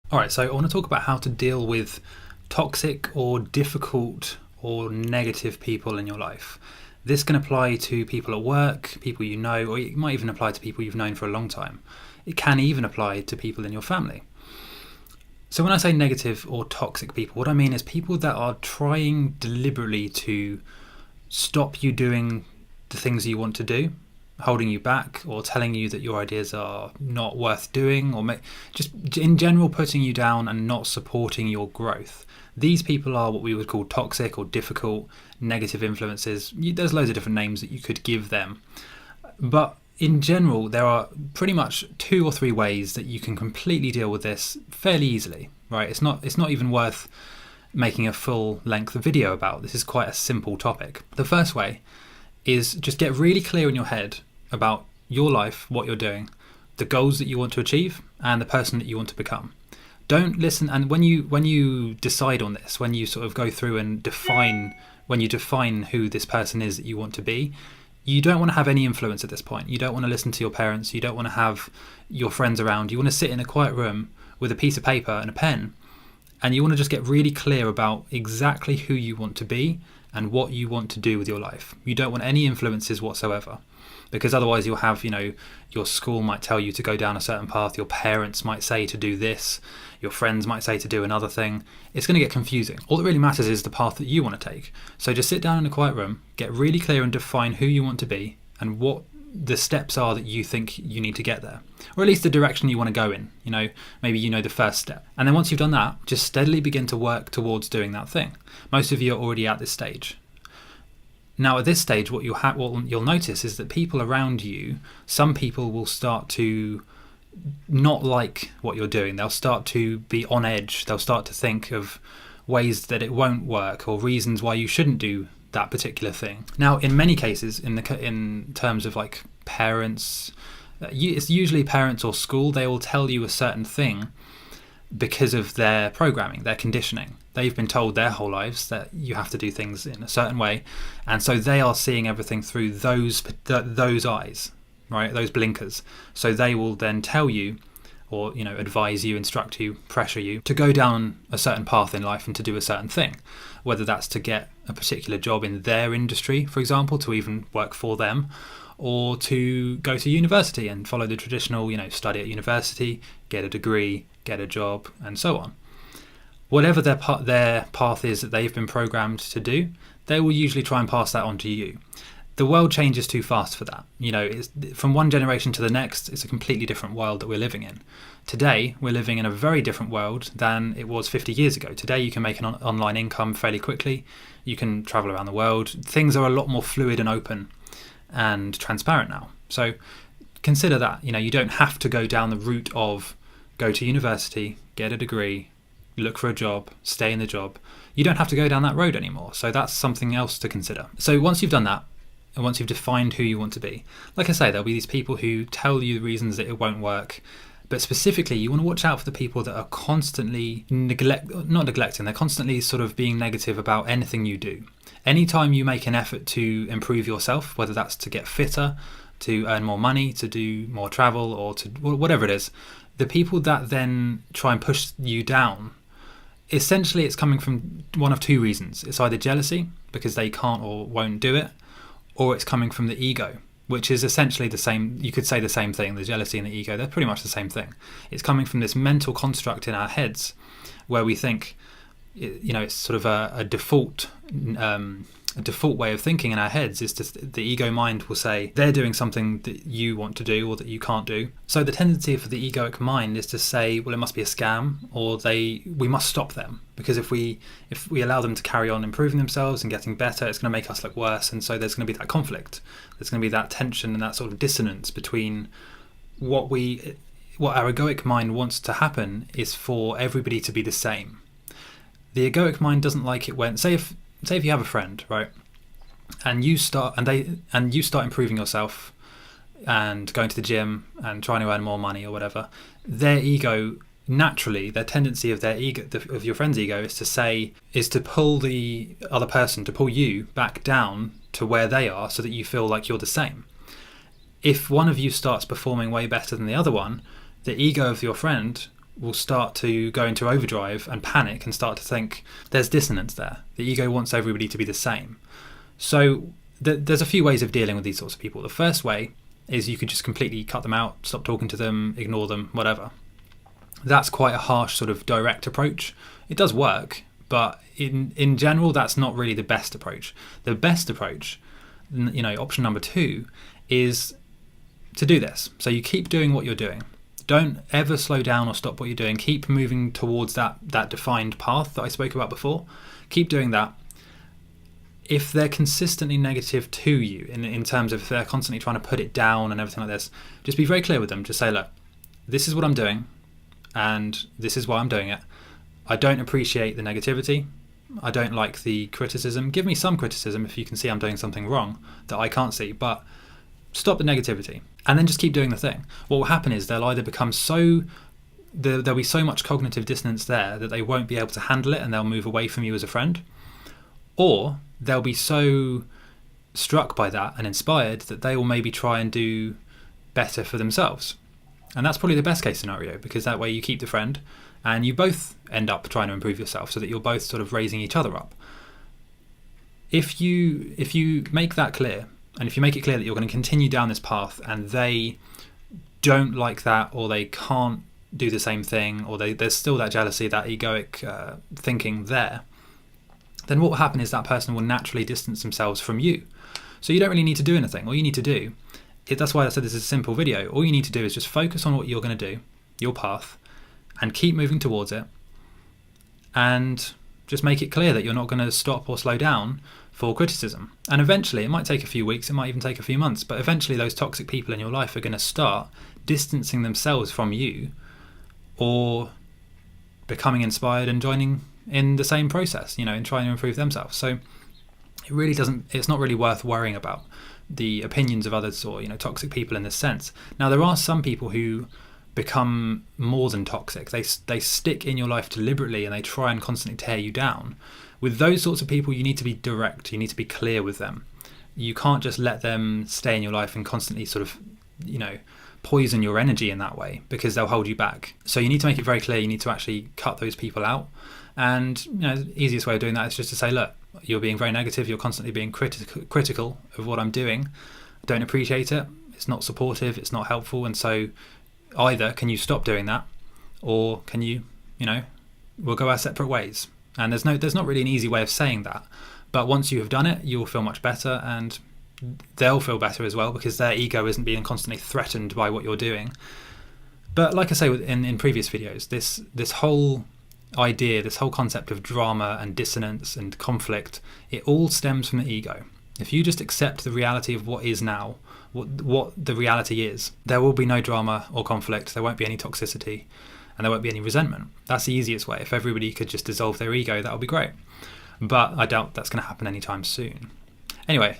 All right, so I want to talk about how to deal with toxic or difficult or negative people in your life. This can apply to people at work, people you know, or it might even apply to people you've known for a long time. It can even apply to people in your family. So when I say negative or toxic people, what I mean is people that are trying deliberately to stop you doing the things you want to do, holding you back or telling you that your ideas are not worth doing, or just in general putting you down and not supporting your growth. These people are what we would call toxic or difficult, negative influences. There's loads of different names that you could give them. But in general, there are pretty much 2 or 3 ways that you can completely deal with this fairly easily, right? It's not even worth making a full length video about. This is quite a simple topic. The first way is just get really clear in your head about your life, what you're doing, the goals that you want to achieve, and the person that you want to become. Don't listen, and when you decide on this, when you sort of go through and define who this person is that you want to be, you don't want to have any influence at this point. You don't want to listen to your parents. You don't want to have your friends around. You want to sit in a quiet room with a piece of paper and a pen, and you want to just get really clear about exactly who you want to be and what you want to do with your life. You don't want any influences whatsoever, because otherwise you'll have, your school might tell you to go down a certain path, your parents might say to do this, your friends might say to do another thing. It's going to get confusing. All that really matters is the path that you want to take. So just sit down in a quiet room, get really clear and define who you want to be and what the steps are that you think you need to get there, or at least the direction you want to go in. Maybe the first step, and then once you've done that, just steadily begin to work towards doing that thing. Most of you are already at this stage. Now at this stage, what you'll notice is that people around you, some people will start to not like what you're doing. They'll start to be on edge. They'll start to think of ways that it won't work or reasons why you shouldn't do that particular thing. Now, in many cases, in terms of like parents, it's usually parents or school. They will tell you a certain thing because of their programming, their conditioning. They've been told their whole lives that you have to do things in a certain way, and so they are seeing everything through those eyes, right? Those blinkers. So they will then tell you, or advise you, instruct you, pressure you to go down a certain path in life and to do a certain thing, whether that's to get a particular job in their industry, for example, to even work for them, or to go to university and follow the traditional, study at university, get a degree, get a job, and so on. Whatever their path is that they've been programmed to do, they will usually try and pass that on to you. The world changes too fast for that. It's, from one generation to the next, it's a completely different world that we're living in. Today, we're living in a very different world than it was 50 years ago. Today, you can make an online income fairly quickly. You can travel around the world. Things are a lot more fluid and open and transparent now. So consider that. You don't have to go down the route of go to university, get a degree, look for a job, stay in the job. You don't have to go down that road anymore. So that's something else to consider. So once you've done that, and once you've defined who you want to be, like I say, there'll be these people who tell you the reasons that it won't work. But specifically, you want to watch out for the people that are constantly they're constantly sort of being negative about anything you do. Anytime you make an effort to improve yourself, whether that's to get fitter, to earn more money, to do more travel, or to whatever it is, the people that then try and push you down, essentially it's coming from one of 2 reasons. It's either jealousy, because they can't or won't do it, or it's coming from the ego, which is essentially the same. You could say the same thing. The jealousy and the ego, they're pretty much the same thing. It's coming from this mental construct in our heads where we think, it's sort of a default way of thinking in our heads is the ego mind will say they're doing something that you want to do or that you can't do. So the tendency for the egoic mind is to say, well, it must be a scam, or we must stop them, because if we allow them to carry on improving themselves and getting better, it's going to make us look worse. And so there's going to be that conflict. There's going to be that tension and that sort of dissonance between what our egoic mind wants to happen is for everybody to be the same. The egoic mind doesn't like it when, say if you have a friend, right, and you start improving yourself and going to the gym and trying to earn more money or whatever, their ego naturally, their tendency of their ego, of your friend's ego, is to pull the other person, to pull you back down to where they are, so that you feel like you're the same. If one of you starts performing way better than the other one, the ego of your friend will start to go into overdrive and panic and start to think there's dissonance there. The ego wants everybody to be the same. So there's a few ways of dealing with these sorts of people. The first way is you could just completely cut them out, stop talking to them, ignore them, whatever. That's quite a harsh sort of direct approach. It does work, but in general, that's not really the best approach. The best approach, option number 2, is to do this. So you keep doing what you're doing. Don't ever slow down or stop what you're doing. Keep moving towards that defined path that I spoke about before. Keep doing that. If they're consistently negative to you, in terms of if they're constantly trying to put it down and everything like this, just be very clear with them. Just say, look, this is what I'm doing, and this is why I'm doing it. I don't appreciate the negativity. I don't like the criticism. Give me some criticism if you can see I'm doing something wrong that I can't see, but stop the negativity. And then just keep doing the thing. What will happen is they'll either become there'll be so much cognitive dissonance there that they won't be able to handle it and they'll move away from you as a friend. Or they'll be so struck by that and inspired that they will maybe try and do better for themselves. And that's probably the best case scenario, because that way you keep the friend and you both end up trying to improve yourself so that you're both sort of raising each other up. If you make that clear, and if you make it clear that you're going to continue down this path and they don't like that, or they can't do the same thing, or there's still that jealousy, that egoic thinking there, then what will happen is that person will naturally distance themselves from you. So you don't really need to do anything. All you need to do, that's why I said this is a simple video, all you need to do is just focus on what you're going to do, your path, and keep moving towards it, and just make it clear that you're not going to stop or slow down for criticism. And eventually, it might take a few weeks, it might even take a few months, but eventually those toxic people in your life are going to start distancing themselves from you, or becoming inspired and joining in the same process, in trying to improve themselves. So it's not really worth worrying about the opinions of others or toxic people in this sense. Now, there are some people who become more than toxic. They stick in your life deliberately and they try and constantly tear you down. With those sorts of people, you need to be direct, you need to be clear with them. You can't just let them stay in your life and constantly sort of poison your energy in that way, because they'll hold you back. So you need to make it very clear, you need to actually cut those people out. And the easiest way of doing that is just to say, look, you're being very negative, you're constantly being critical of what I'm doing, I don't appreciate it, it's not supportive, it's not helpful, and so either can you stop doing that, or can you, we'll go our separate ways. And there's not really an easy way of saying that, but once you have done it, you'll feel much better, and they'll feel better as well, because their ego isn't being constantly threatened by what you're doing. But like I say in previous videos, this whole idea, this whole concept of drama and dissonance and conflict, it all stems from the ego. If you just accept the reality of what is now, what the reality is, there will be no drama or conflict, there won't be any toxicity, and there won't be any resentment. That's the easiest way. If everybody could just dissolve their ego, that would be great. But I doubt that's going to happen anytime soon. Anyway,